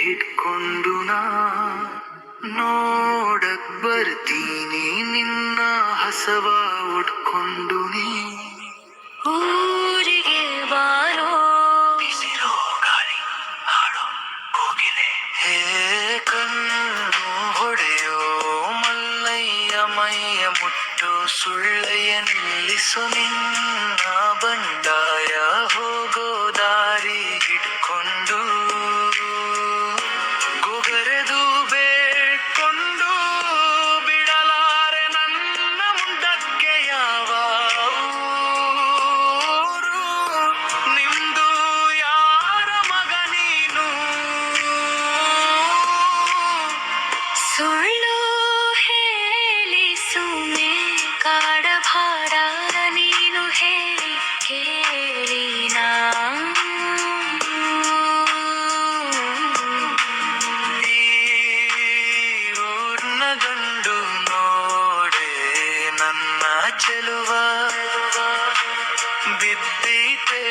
ಇಟ್ಕೊಂಡು ನಾ ನೋಡಕ್ ಬರ್ತೀನಿ ನಿನ್ನ ಹಸವ ಉಟ್ಕೊಂಡು ನೀ ಊರಿಗೆ ಬಾರೋ ಬಿಸಿರೋ ಗಾಳಿ ಹಾಡೋ ಕೋಗಿಲೆ ಹೇ ಕಣ್ಣು ಹೊಡೆಯೋ ಮಲ್ಲಯ್ಯ ಮೈಯ ಮುಟ್ಟು ಸುಳ್ಳಯ್ಯ ನಿಲ್ಲಿಸು ನಿನ್ನ ಬಂಡಾಯ ಹೋಗೋ ದಾರಿ ಹಿಡ್ಕೊಂಡು ಗುಗರೆದು ಬೇಡ್ಕೊಂಡು ಬಿಡಲಾರೆ ನನ್ನ ಮುಂದಕ್ಕೆ ಯಾವ ಊರು ನಿಮ್ದು ಯಾರ ಮಗ ನೀನು ಸುಳ್ಳು ಹೇಳಿ ಸುಮ್ಮನೆ ಕಾಡಭಾರ ನೀನು ಹೇಳಿ ಕೇಳಿ ಊರ್ನ ಗಂಡು ನೋಡೆ ನನ್ನ ಚೆಲುವ ಬಿದ್ದೀತೆ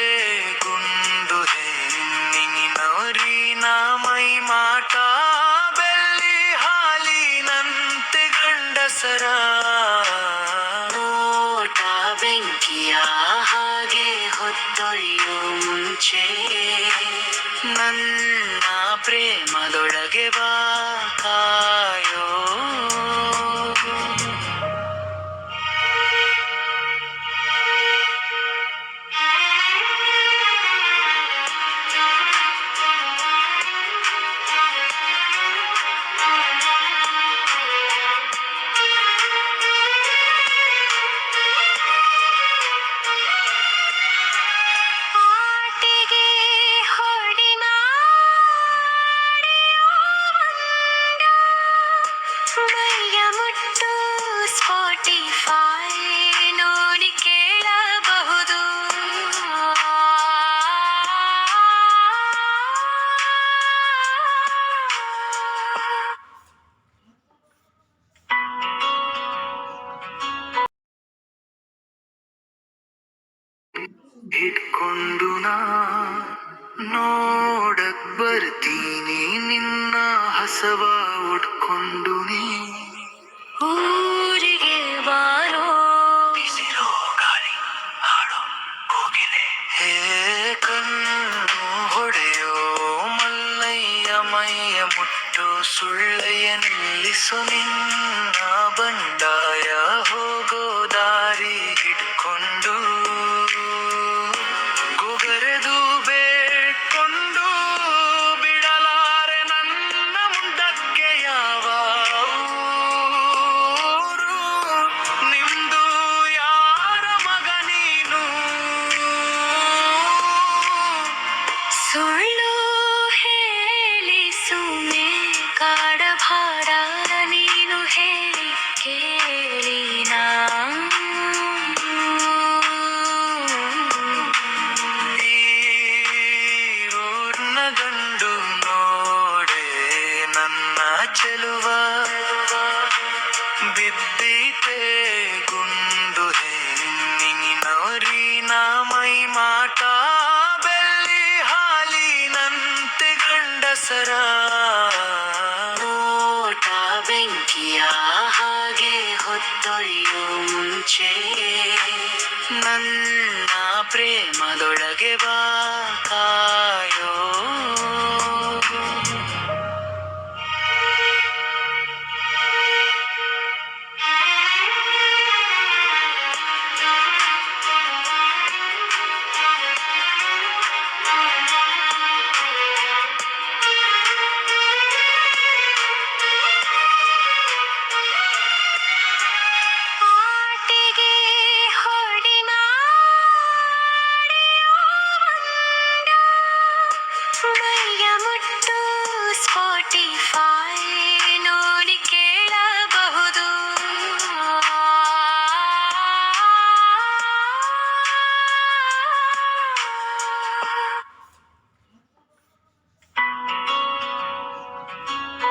ಗುಂಡು ಹೆಣ್ಣಿನವರಿನ ಮೈ ಮಾಟ ಬೆಳ್ಳಿ ಹಾಲಿನಂತೆ ಗಂಡಸರ ನೋಟ ಬೆಂಕಿಯ ಹಾಗೆ ಹೊತ್ತೊಯ್ಯೋ ಮುಂಚೆ ನನ್ನ ಪ್ರೇಮದೊಳಗೆ ಬಾ ಕಾಯೋ ಆಟಿಗೆ ಹೊಡಿ ಮೈಯ ಮುಟ್ಟು ಸ್ಪಾಟಿಫೈ ನೋಡಿ ಕೇಳಬಹುದು ಇಟ್ಕೊಂಡು ನಾ ನೋಡಕ್ ಬರ್ತೀನಿ ನಿನ್ನ ಹಸವ ಉಟ್ಕೊಂಡು ನೀ ಊರಿಗೆ ಬಾರೋ ಬಿಸಿರೋ ಗಾಳಿ ಹಾಡೋ ಕೋಗಿಲೆ ಹೇ ಕಣ್ಣು ಹೊಡೆಯೋ ಮಲ್ಲಯ್ಯ ಮೈಯ ಮುಟ್ಟು ಸುಳ್ಳಯ್ಯ ನಿಲ್ಲಿಸು ನಿನ್ನ ಬಂಡಾಯ ಹೋಗೋ ದಾರಿ ಹಿಡ್ಕೊಂಡು ಗುಗರೆದು ಬೇಡ್ಕೊಂಡು ಬಿಡಲಾರೆ ನನ್ನ ಮುಂದಕ್ಕೆ ಯಾವ ಊರು ನಿಮ್ದು ಯಾರ ಮಗ ನೀನು ಸುಳ್ಳು ಹೇಳಿ ಸುಮ್ಮನೆ ಕಾಡಭಾರ ನೀನು ಹೇಳಿ ಕೇಳಿ ಊರ್ನ ಗಂಡು ನೋಡೆ ನನ್ನ ಚೆಲುವ ಬಿದ್ದೀತೆ ಗುಂಡು ಹೆಣ್ಣಿನವರಿನ ಮೈ ಮಾಟ ಬೆಳ್ಳಿ ಹಾಲಿನಂತೆ ಗಂಡಸರ ನೋಟ ಬೆಂಕಿಯ ಹಾಗೆ ಹೊತ್ತೊಯ್ಯೋ ಮುಂಚೆ ನನ್ನ ಪ್ರೇಮದೊಳಗೆ